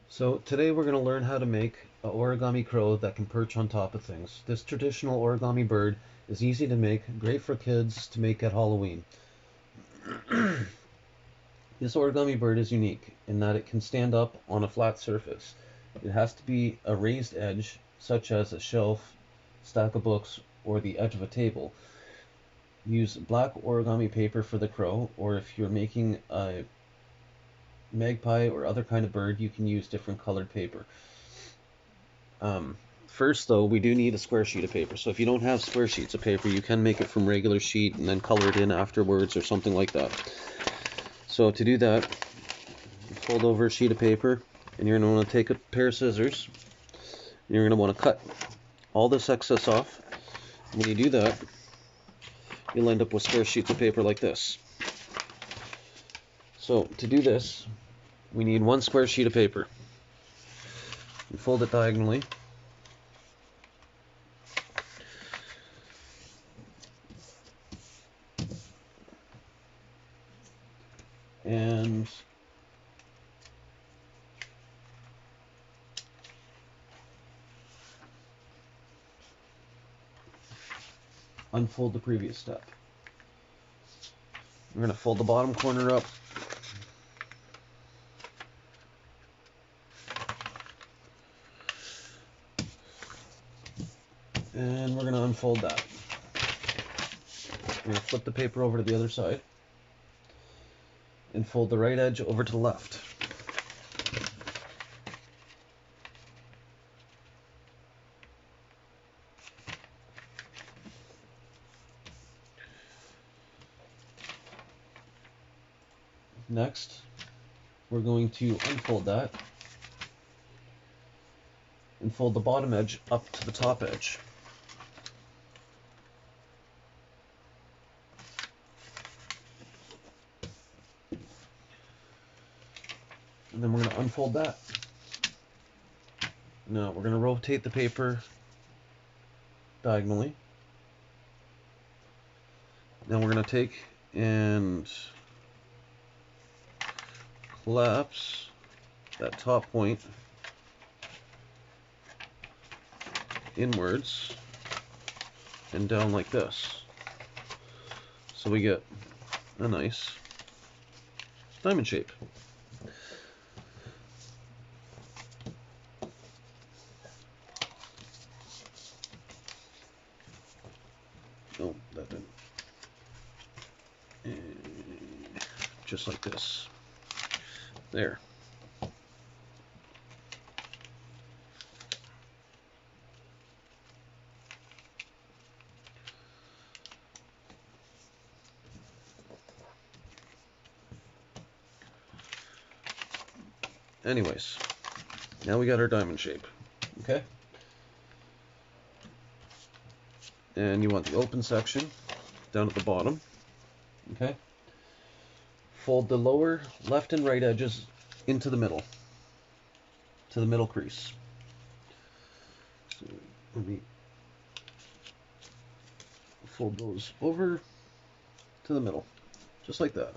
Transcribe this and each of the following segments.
So today we're going to learn how to make an origami crow that can perch on top of things. This traditional origami bird is easy to make, great for kids to make at Halloween. This origami bird is unique in that it can stand up on a flat surface. It has to be a raised edge, such as a shelf, stack of books, or the edge of a table. Use black origami paper for the crow, or if you're making a magpie or other kind of bird, you can use different colored paper. First, though, we do need a square sheet of paper. So if you don't have square sheets of paper, you can make it from regular sheet and then color it in afterwards or something like that. So to do that, fold over a sheet of paper, and you're going to want to take a pair of scissors. And you're going to want to cut all this excess off. When you do that, you'll end up with square sheets of paper like this. So to do this, we need one square sheet of paper. You fold it diagonally. And unfold the previous step. We're going to fold the bottom corner up. And we're going to unfold that. We're going to flip the paper over to the other side and fold the right edge over to the left. Next, we're going to unfold that and fold the bottom edge up to the top edge. And then we're going to unfold that. Now we're going to rotate the paper diagonally. Now we're going to take and collapse that top point inwards and down like this. So we get a nice diamond shape. Oh, that didn't. And just like this. There. Anyways, now we got our diamond shape. Okay? And you want the open section down at the bottom. Okay? Fold the lower left and right edges into the middle, to the middle crease. So let me fold those over to the middle, just like that.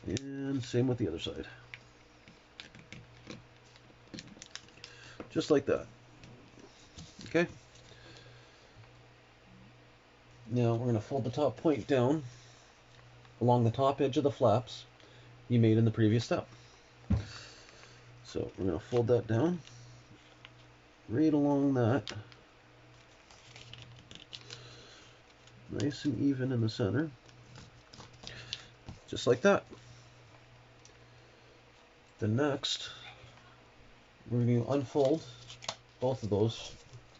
And same with the other side. Just like that. Okay? Now we're going to fold the top point down along the top edge of the flaps you made in the previous step. So we're going to fold that down right along that, nice and even in the center, just like that. Then next, we're going to unfold both of those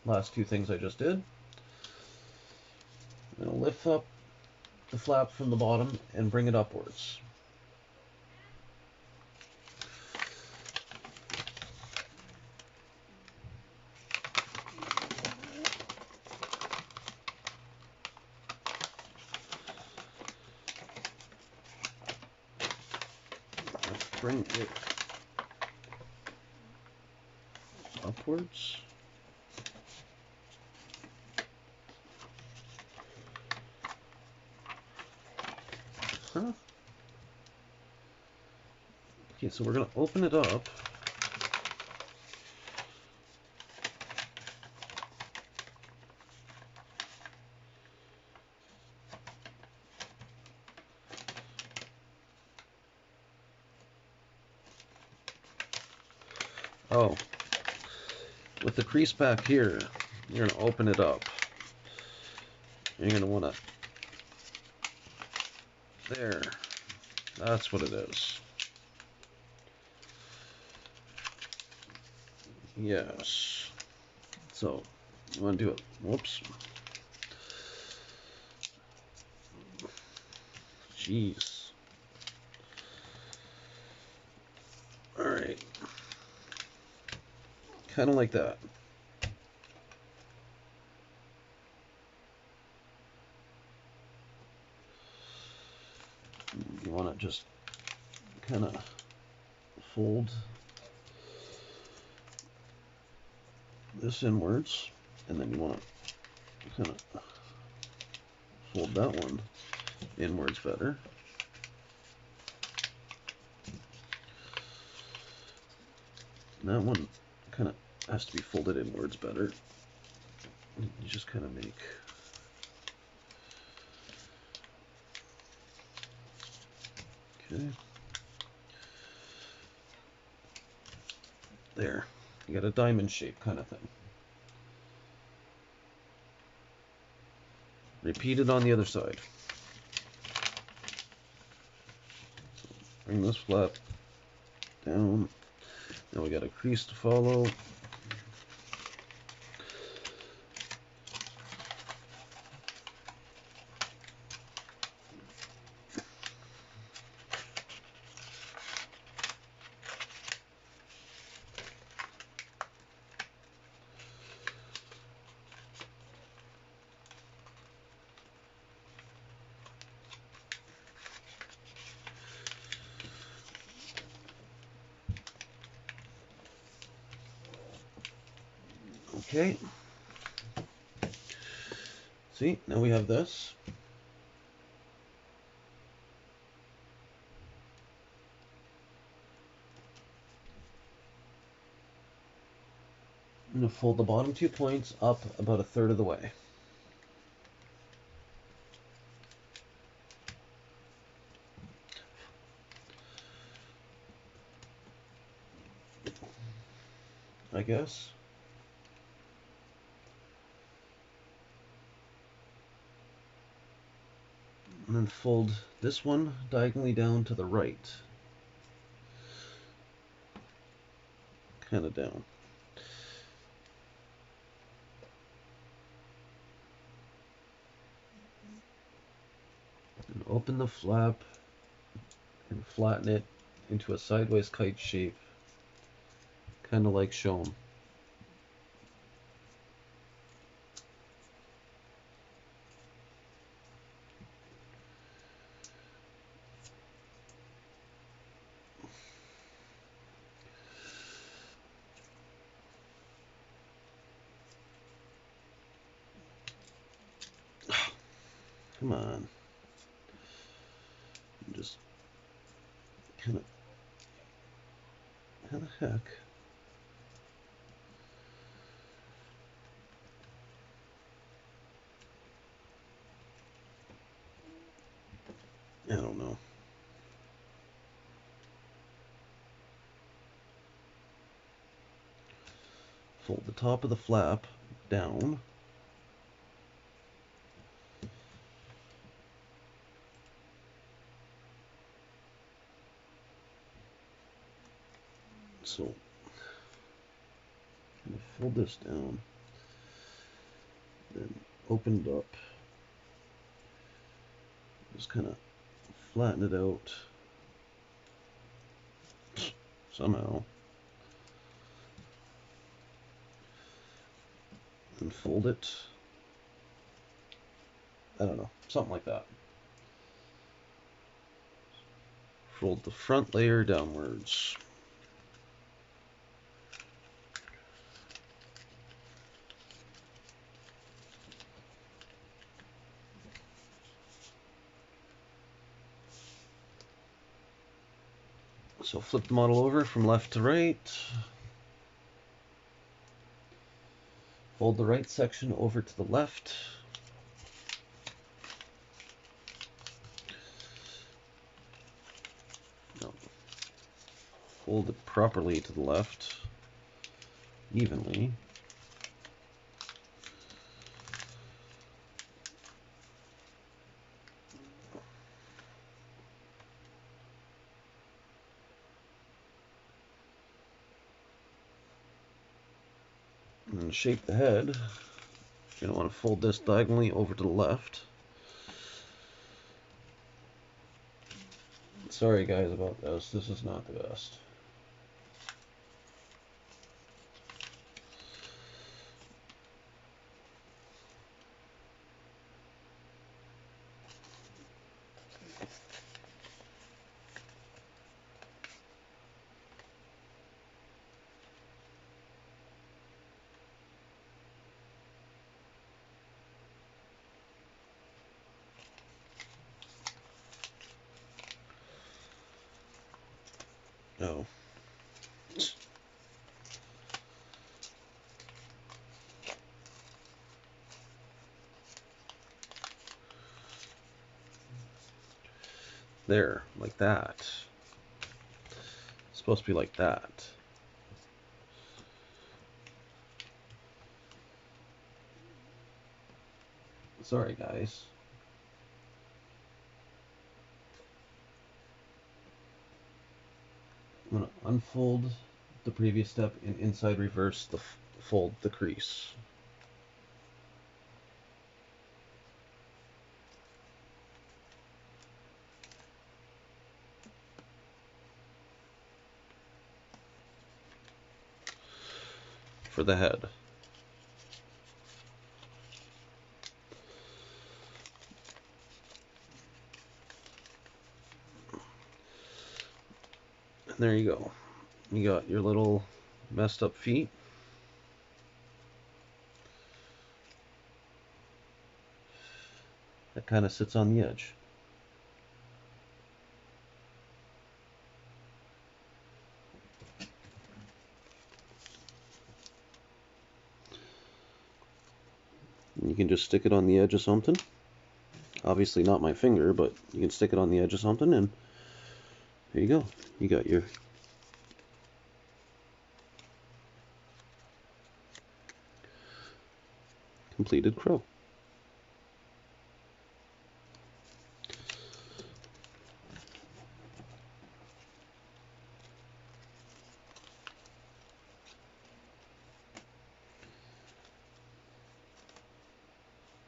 last two things I just did. I'm going to lift up the flap from the bottom and bring it upwards. Let's bring it upwards. Huh? Okay, so we're going to open it up. Oh, with the crease back here, you're going to open it up. You're going to want to, there, that's what it is. Yes. So, you want to do it, whoops. Jeez. Alright. Kind of like that. You want to just kind of fold this inwards, and then you want to kind of fold that one inwards better. And that one kind of has to be folded inwards better. You just kind of make okay. There. You got a diamond shape kind of thing. Repeat it on the other side. Bring this flap down. Now we got a crease to follow. Okay. See, now we have this. I'm going to fold the bottom 2 points up about 1/3 of the way. I guess. And then fold this one diagonally down to the right. Kind of down. And open the flap and flatten it into a sideways kite shape, kind of like shown. Come on. Just kind of, how the heck? I don't know. Fold the top of the flap down. So, kind of fold this down, then open it up. Just kind of flatten it out somehow. And fold it. I don't know, something like that. Fold the front layer downwards. So flip the model over from left to right. Fold the right section over to the left. No. Fold it properly to the left, evenly. And shape the head. You're going to want to fold this diagonally over to the left. Sorry guys about this. This is not the best. No. There, like that. It's supposed to be like that. Sorry, guys. I'm going to unfold the previous step and inside reverse the fold the crease. For the head. And there you go. You got your little messed up feet. That kind of sits on the edge. You can just stick it on the edge of something. Obviously not my finger, but you can stick it on the edge of something and there you go. You got your completed crow.